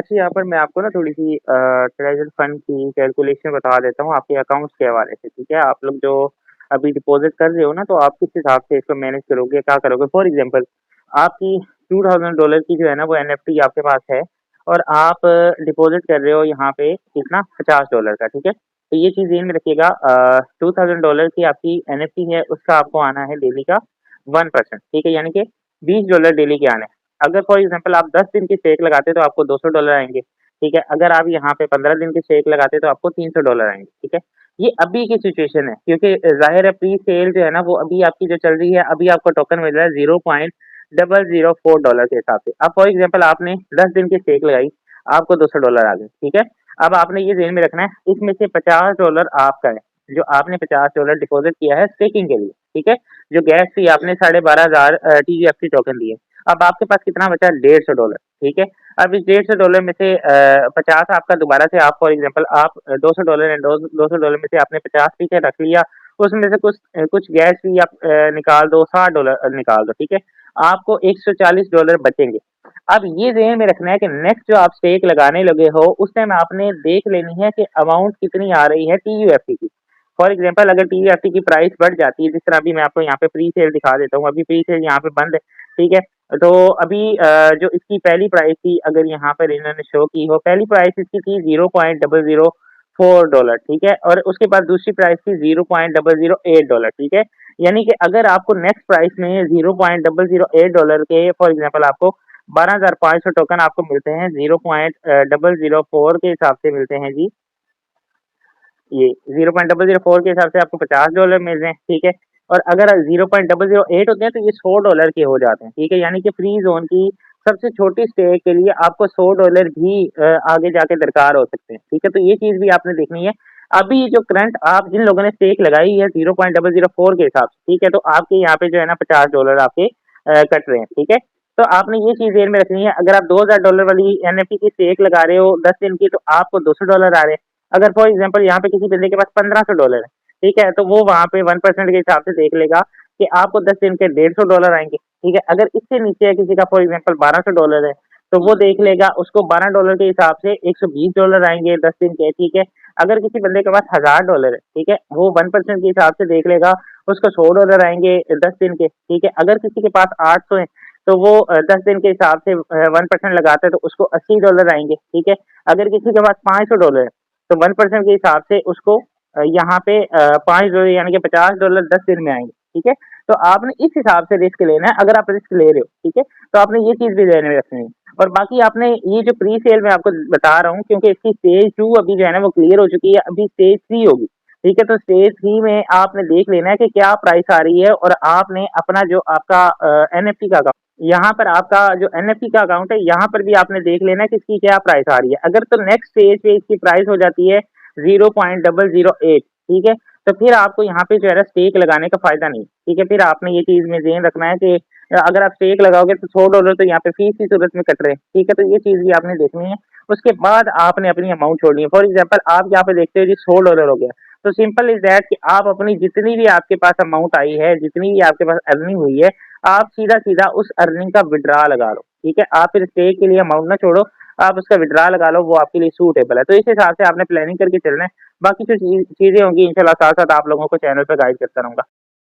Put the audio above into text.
से यहाँ पर मैं आपको ना थोड़ी-सी ट्रेज़र फंड की कैलकुलेशन बता देता हूँ आपके अकाउंट्स के हवाले से, ठीक है? आप लोग जो अभी डिपॉज़िट कर रहे हो ना, तो आप किस हिसाब से इसको मैनेज करोगे, क्या करोगे? फॉर एग्ज़ाम्पल आपकी $2000 की जो है ना वो एनएफटी आपके पास है और आप डिपॉज़िट कर रहे हो यहाँ पे कितना $50 का, ठीक है? तो ये चीज़ ज़हन में रखिएगा $2000 की आपकी एनएफटी है, उसका आपको आना है डेली का 1%, ठीक है? यानी कि $20 डेली के आने हैं। अगर फॉर एग्ज़ाम्पल आप 10 दिन की स्टेक लगाते तो आपको $200 आएँगे, ठीक है? अगर आप यहाँ पे 15 दिन की स्टेक लगाते तो आपको $300 आएँगे, ठीक है? ये अभी की सिचुएशन है क्योंकि ज़ाहिर है प्री सेल जो है ना वो अभी आपकी जो चल रही है, अभी आपको टोकन मिल रहा है $0.004 के हिसाब से। अब फॉर एग्ज़ाम्पल आपने 10 दिन की स्टेक लगाई, आपको $200 आ गए, ठीक है? अब आपने ये ज़हन में रखना है, इसमें से $50 आपका है, जो आपने $50 डिपॉज़िट किया है स्टेकिंग के लिए, ठीक है? जो गैस फी आपने 12,500 टीजीएफटी टोकन दिए। अब आपके पास कितना बचा $150, ठीक है? अब इस $150 में से 50 आपका दोबारा से आप फॉर एग्ज़ाम्पल आप $200 एंड $200 में से आपने 50 पीछे रख लिया, उसमें से कुछ गैस फी आप निकाल दो, $60 निकाल दो, ठीक है? आपको $140 बचेंगे। अब ये ज़हन में रखना है कि नेक्स्ट जो आप स्टेक लगाने लगे हो, उस टाइम आपने देख लेनी है कि अमाउंट कितनी आ रही है टीयूएफटी की। फॉर एग्ज़ाम्पल अगर टीयूएफटी की प्राइस बढ़ जाती है, जिस तरह अभी मैं आपको यहाँ पे प्री सेल दिखा देता हूँ, अभी प्री सेल यहाँ पे बंद है, ठीक है? तो अभी जो इसकी पहली प्राइस थी अगर यहाँ पर इन्होंने शो की हो, पहली प्राइस इसकी थी $0.004, ठीक है? और उसके बाद दूसरी प्राइस थी $0.008, ठीक है? यानी कि अगर आपको नेक्स्ट प्राइस में $0.008 के फॉर एग्ज़ाम्पल आपको 12,500 टोकन आपको मिलते हैं, 0.004 के हिसाब से मिलते हैं जी। ये 0.004 के हिसाब से आपको $50 मिल रहे हैं, ठीक है? और अगर 0.008 होते हैं तो ये $100 के हो जाते हैं, ठीक है? यानी कि फ्री ज़ोन की सबसे छोटी स्टेक के लिए आपको $100 भी आगे जाके दरकार हो सकते हैं, ठीक है? तो ये चीज़ भी आपने देखनी है। अभी जो करंट आप जिन लोगों ने स्टेक लगाई है 0.004 के हिसाब से, ठीक है? तो आपके यहाँ पे जो है ना $50 आपके कट रहे हैं, ठीक है? तो आपने ये चीज़ ज़हन में रखनी है, अगर आप $2000 वाली एनएफटी की स्टेक लगा रहे हो 10 दिन की तो आपको $200 आ रहे हैं। अगर फॉर एग्ज़ाम्पल यहाँ पे किसी बंदे के पास $1500 है, ठीक है? तो वो वहाँ पे 1% के हिसाब से देख लेगा कि आपको 10 दिन के $150 आएँगे, ठीक है? अगर इससे नीचे है किसी का फॉर एग्ज़ाम्पल $1200 है, तो वो देख लेगा उसको $12 के हिसाब से $120 आएँगे 10 दिन के, ठीक है? अगर किसी बंदे के पास $1000 है, ठीक है? वो 1% के हिसाब से देख लेगा उसको $100 आएँगे 10 दिन के, ठीक है? अगर किसी के पास 800 है, तो वो 10 दिन के हिसाब से 1% लगाता है तो उसको $80 आएँगे, ठीक है? अगर किसी के पास $500 है, तो 1% के हिसाब से उसको यहाँ पे $5 यानी कि $50 10 दिन में आएँगे, ठीक है? तो आपने इस हिसाब से रिस्क लेना है, अगर आप रिस्क ले रहे हो, ठीक है? तो आपने ये चीज़ भी ध्यान में रखनी है और बाकी आपने ये जो प्री सेल मैं आपको बता रहा हूँ क्योंकि इसकी स्टेज 2 अभी जो है ना वो क्लियर हो चुकी है, अभी स्टेज 3 होगी, ठीक है? तो स्टेज 3 में आपने देख लेना है कि क्या प्राइस आ रही है और आपने अपना जो आपका एनएफटी का अकाउंट यहाँ पर आपका जो एनएफटी का अकाउंट है, यहाँ पर भी आपने देख लेना है कि इसकी क्या प्राइस आ रही है। अगर तो नेक्स्ट स्टेज पे इसकी प्राइस हो जाती है 0.008, ठीक है? तो फिर आपको यहाँ पे जो है ना स्टेक लगाने का फ़ायदा नहीं, ठीक है? फिर आपने ये चीज़ में ज़हन रखना है कि अगर आप स्टेक लगाओगे तो $100 तो यहाँ पे फीस की सूरत में कट रहे हैं, ठीक है? तो ये चीज़ भी आपने देखनी है। उसके बाद आपने अपनी अमाउंट छोड़नी है। फॉर एग्ज़ाम्पल आप यहाँ पे देखते हो जी $100 हो गया, तो सिंपल इज़ दैट कि आप अपनी जितनी भी आपके पास अमाउंट आई है, जितनी भी आपके पास अर्निंग हुई है, आप सीधा-सीधा उस अर्निंग का विथड्रॉ लगा लो, ठीक है? आप फिर स्टेक के लिए अमाउंट ना छोड़ो, आप उसका विथड्रॉ लगा लो, वो आपके लिए सूटेबल है। तो इस हिसाब से आपने प्लानिंग करके चलना है। बाकी जो चीज़ें होंगी इंशाल्लाह साथ-साथ आप लोगों को चैनल पे गाइड करता रहूँगा।